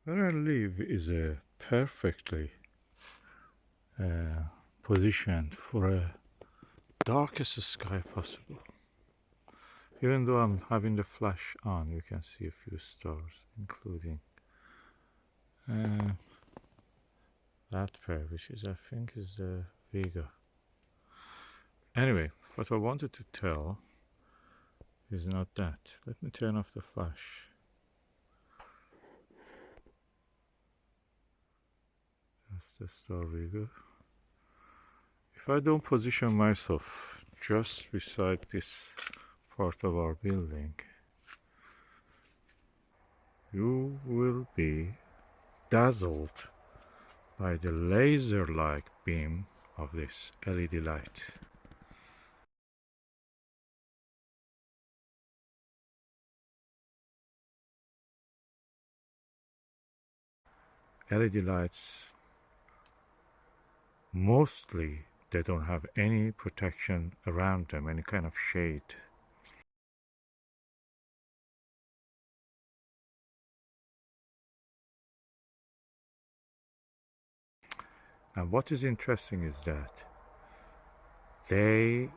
Where I live is a perfectly positioned for a darkest sky possible. Even though I'm having the flash on, you can see a few stars, including uh, that pair, which is I think is the Vega. Anyway, what I wanted to tell is not that. Let me turn off the flash. That's the star Vega. If I don't position myself just beside this part of our building, you will be dazzled by the laser-like beam of this LED light. LED lights, mostly they don't have any protection around them, any kind of shade. And what is interesting is that they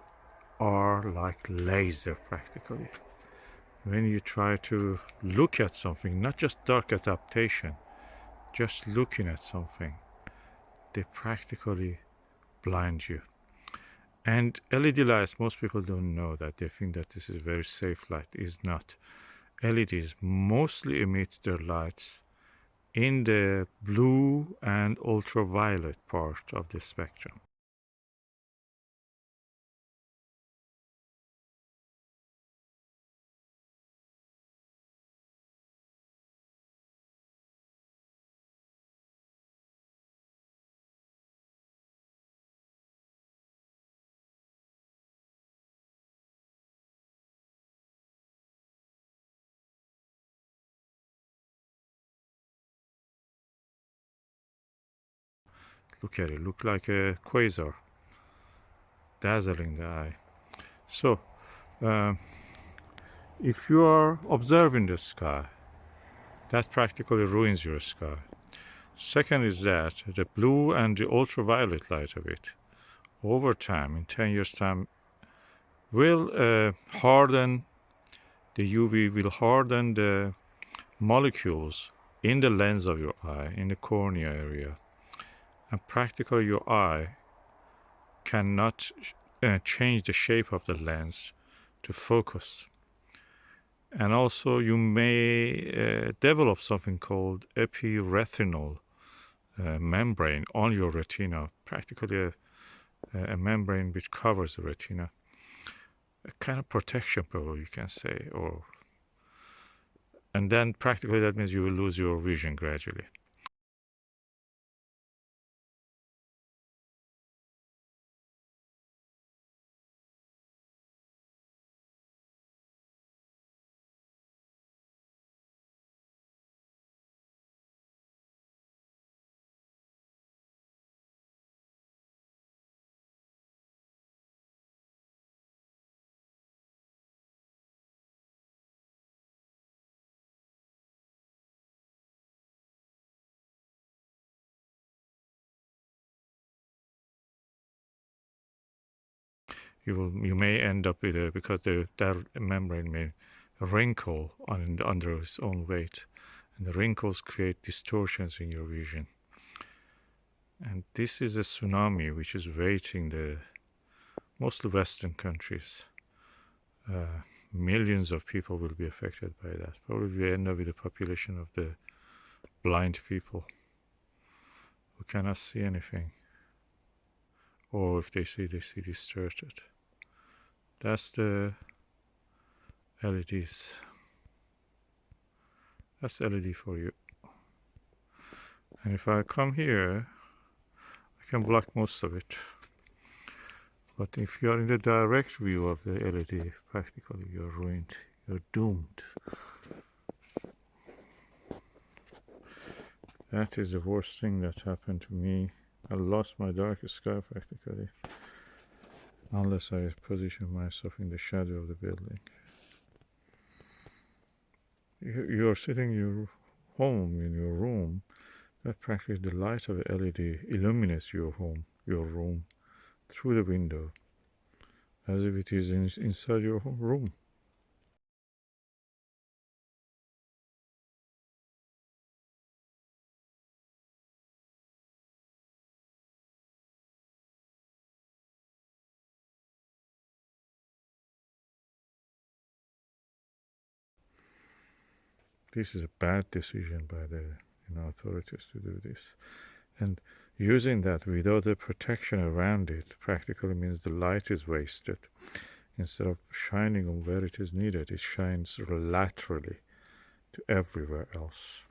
are like laser practically. When you try to look at something, not just dark adaptation, just looking at something, they practically blind you. And LED lights, most people don't know that. They think that this is a very safe light. It is not. LEDs mostly emit their lights in the blue and ultraviolet part of the spectrum. Look at it, look like a quasar, dazzling the eye. So, if you are observing the sky, that practically ruins your sky. Second is that the blue and the ultraviolet light of it, over time, in 10 years' time, will harden the UV, will harden the molecules in the lens of your eye, in the cornea area. And practically your eye cannot change the shape of the lens to focus. And also you may develop something called epiretinal membrane on your retina, practically a membrane which covers the retina. A kind of protection probably you can say, and then practically that means you will lose your vision gradually. You may end up with because that membrane may wrinkle under its own weight, and the wrinkles create distortions in your vision. And this is a tsunami which is waiting the mostly Western countries. Millions of people will be affected by that. Probably we end up with a population of the blind people who cannot see anything, or if they see distorted. That's the LEDs. That's LED for you. And if I come here, I can block most of it. But if you are in the direct view of the LED, practically you're ruined. You're doomed. That is the worst thing that happened to me. I lost my dark sky practically, unless I position myself in the shadow of the building. You're sitting in your home, in your room, that practically the light of the LED illuminates your home, your room, through the window, as if it is inside your room. This is a bad decision by the authorities to do this. And using that without a protection around it practically means the light is wasted. Instead of shining on where it is needed, it shines laterally to everywhere else.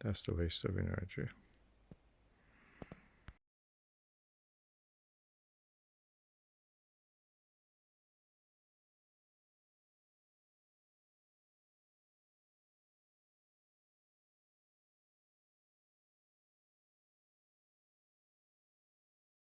That's the waste of energy.